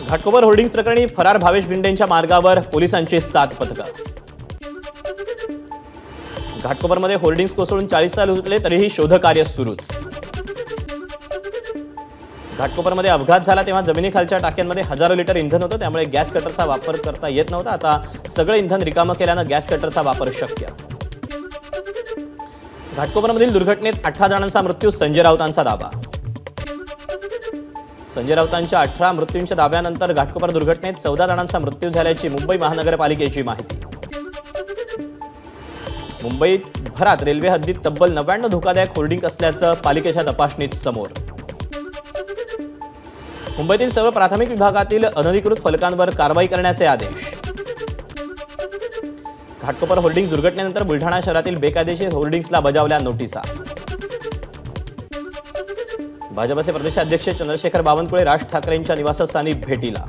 Ghatkopar hoarding प्रकरणी फरार भावेश भिंडेंच्या मार्गावर पोलिसांची 7 पथकं। घाटकोपरमध्ये होर्डिंग्स कोसळून 40 तास उरले तरीही शोधकार्य सुरूच। घाटकोपरमध्ये अपघात झाला तेव्हा जमिनीखालच्या टाक्यांमध्ये हजारो लिटर इंधन होतं, त्यामुळे गॅस कटरचा वापर करता येत नव्हता। आता सगळं इंधन रिकामं केल्यानं गॅस कटरचा वापर शक्य। घाटकोपरमधील दुर्घटनेत 18 जणांचा मृत्यू, संजय राऊतांचा दावा। संजय राऊतांच्या 18 मृत्यूंच्या दाव्यानंतर घाटकोपर दुर्घटनेत 14 जणांचा मृत्यू झाल्याची मुंबई महानगरपालिकेची माहिती। मुंबईत भरात रेल्वे हद्दीत तब्बल 99 धोकादायक होर्डिंग असल्याचं पालिकेच्या तपासणीत समोर। मुंबईतील सर्व प्राथमिक विभागातील अनधिकृत फलकांवर कारवाई करण्याचे आदेश। घाटकोपर होर्डिंग दुर्घटनेनंतर बुलढाणा शहरातील बेकायदेशीर होर्डिंग्सला बजावल्या नोटिसा। भाजपचे प्रदेशाध्यक्ष चंद्रशेखर बावनकुळे राज ठाकरेंच्या निवासस्थानी भेटीला।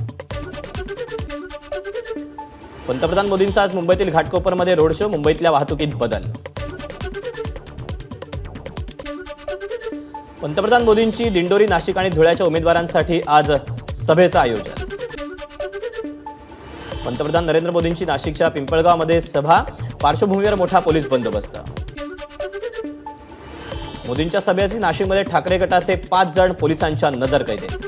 पंतप्रधान मोदींचा आज मुंबईतील घाटकोपरमध्ये रोड शो, मुंबईतल्या वाहतुकीत बदल। पंतप्रधान मोदींची दिंडोरी, नाशिक आणि धुळ्याच्या उमेदवारांसाठी आज सभेचं आयोजन। पंतप्रधान नरेंद्र मोदींची नाशिकच्या पिंपळगावमध्ये सभा, पार्श्वभूमीवर मोठा पोलीस बंदोबस्त। मोदींच्या सभेची नाशिकमध्ये ठाकरे गटाचे 5 जण पोलिसांच्या नजरकैदेत।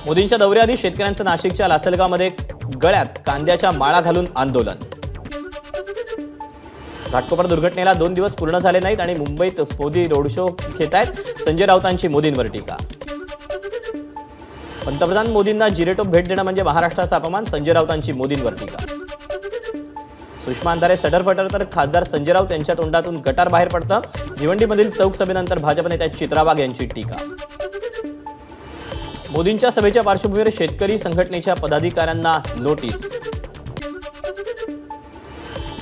मोदींच्या दौऱ्याआधी शेतकऱ्यांचं नाशिकच्या लासलगावमध्ये गळ्यात कांद्याच्या माळा घालून आंदोलन। घाटकोपर दुर्घटनेला 2 दिवस पूर्ण झाले नाहीत आणि मुंबईत मोदी रोड शो घेतायत, संजय राऊतांची मोदींवर टीका। पंतप्रधान मोदींना जिरेटोप भेट देणं म्हणजे महाराष्ट्राचा अपमान, संजय राऊतांची मोदींवर टीका। सुषमा अंधारे सटरफटर तर खासदार संजय राऊत यांच्या तोंडातून गटार बाहेर पडतं। भिवंडीमधील चौक सभेनंतर भाजप नेत्या चित्रा वाघ यांची टीका। मोदींच्या सभेच्या पार्श्वभूमीवर शेतकरी संघटनेच्या पदाधिकाऱ्यांना नोटीस।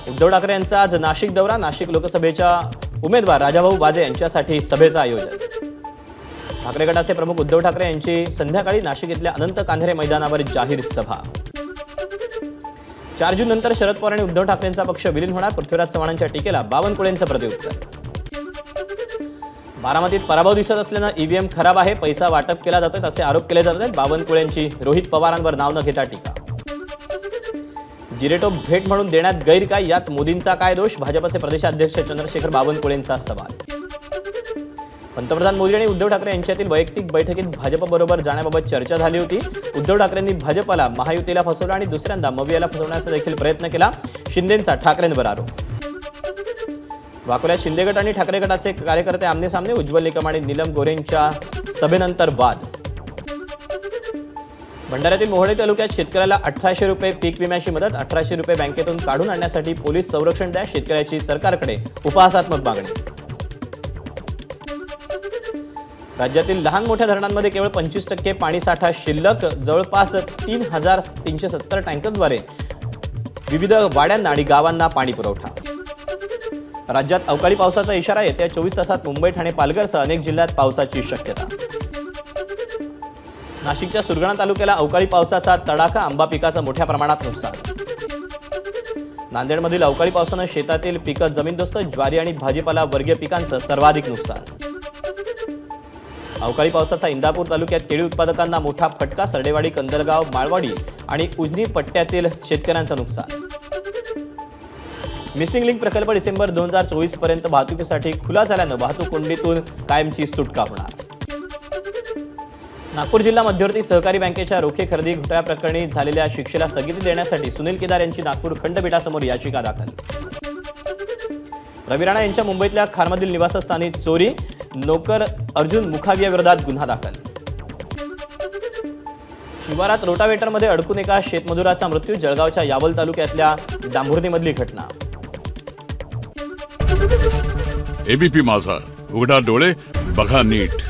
उद्धव ठाकरे यांचा आज नाशिक दौरा, नाशिक लोकसभेच्या उमेदवार राजाभाऊ बाजे यांच्यासाठी सभेचं आयोजन। ठाकरे गटाचे प्रमुख उद्धव ठाकरे यांची संध्याकाळी नाशिक इथल्या अनंत कान्हेरे मैदानावर जाहीर सभा। 4 जून नंतर शरद पवार आणि उद्धव ठाकरेंचा पक्ष विलीन होणार, पृथ्वीराज चव्हाणांच्या टीकेला बावनकुळेंचं प्रत्युत्तर। बारामतीत पराभव दिसत असल्यानं ईव्हीएम खराब आहे, पैसा वाटप केला जातोय असे आरोप केले जात आहेत। बावनकुळेंची रोहित पवारांवर नाव न घेता टीका। जिरेटोप भेट म्हणून देण्यात गैर काय, यात मोदींचा काय दोष, भाजपचे प्रदेशाध्यक्ष चंद्रशेखर बावनकुळेंचा सवाल। पंतप्रधान मोदी आणि उद्धव ठाकरे यांच्यातील वैयक्तिक बैठकीत भाजपबरोबर जाण्याबाबत चर्चा झाली होती। उद्धव ठाकरेंनी भाजपला महायुतीला फसवलं आणि दुसऱ्यांदा मवियाला फसवण्याचा देखील प्रयत्न केला, शिंदेंचा ठाकरेंवर आरोप। वाकोल्यात शिंदे गट आणि ठाकरे गटाचे कार्यकर्ते आमने सामने, उज्ज्वल निकम आणि नीलम गोरेंच्या सभेनंतर वाद। भंडाऱ्यातील मोहोळे तालुक्यात शेतकऱ्याला 1800 रुपये पीक विम्याची मदत, 1800 रुपये बँकेतून काढून आणण्यासाठी पोलीस संरक्षण द्या, शेतकऱ्याची सरकारकडे उपहासात्मक मागणी। राज्यातील लहान मोठ्या धरणांमध्ये केवळ 25% पाणीसाठा शिल्लक, जवळपास 3370 टँकरद्वारे विविध वाड्यांना आणि गावांना पाणी पुरवठा। राज्यात अवकाळी पावसाचा इशारा, येत्या 24 तासात मुंबई, ठाणे, पालघरसह अनेक जिल्ह्यात पावसाची शक्यता। नाशिकच्या सुरगाणा तालुक्याला अवकाळी पावसाचा तडाखा, आंबा पिकाचं मोठ्या प्रमाणात नुकसान। नांदेडमधील अवकाळी पावसानं शेतातील पिकं जमीनदोस्त, ज्वारी आणि भाजीपाला वर्गीय पिकांचं सर्वाधिक नुकसान। अवकाळी पावसाचा इंदापूर तालुक्यात केळी उत्पादकांना मोठा फटका, सरडेवाडी, कंदलगाव, माळवाडी आणि उजनी पट्ट्यातील शेतकऱ्यांचं नुकसान। मिसिंग लिंक प्रकल्प डिसेंबर 2024 पर्यंत वाहतुकीसाठी खुला झाल्यानं वाहतूक कोंडीतून कायमची सुटका होणार। नागपूर जिल्हा मध्यवर्ती सहकारी बँकेच्या रोखे खरेदी घोटाळ्याप्रकरणी झालेल्या शिक्षेला स्थगिती देण्यासाठी सुनील केदार यांची नागपूर खंडपीठासमोर याचिका दाखल। रवी राणा यांच्या मुंबईतल्या खारमधील निवासस्थानी चोरी, नोकर अर्जुन मुखाविया विरोधात गुन्हा दाखल। शिवारात रोटावेटरमध्ये अडकून एका शेतमजुराचा मृत्यू, जळगावच्या यावल तालुक्यातल्या डांभुर्णीमधली घटना। एबीपी माझा, उघडा डोळे बघा नीट।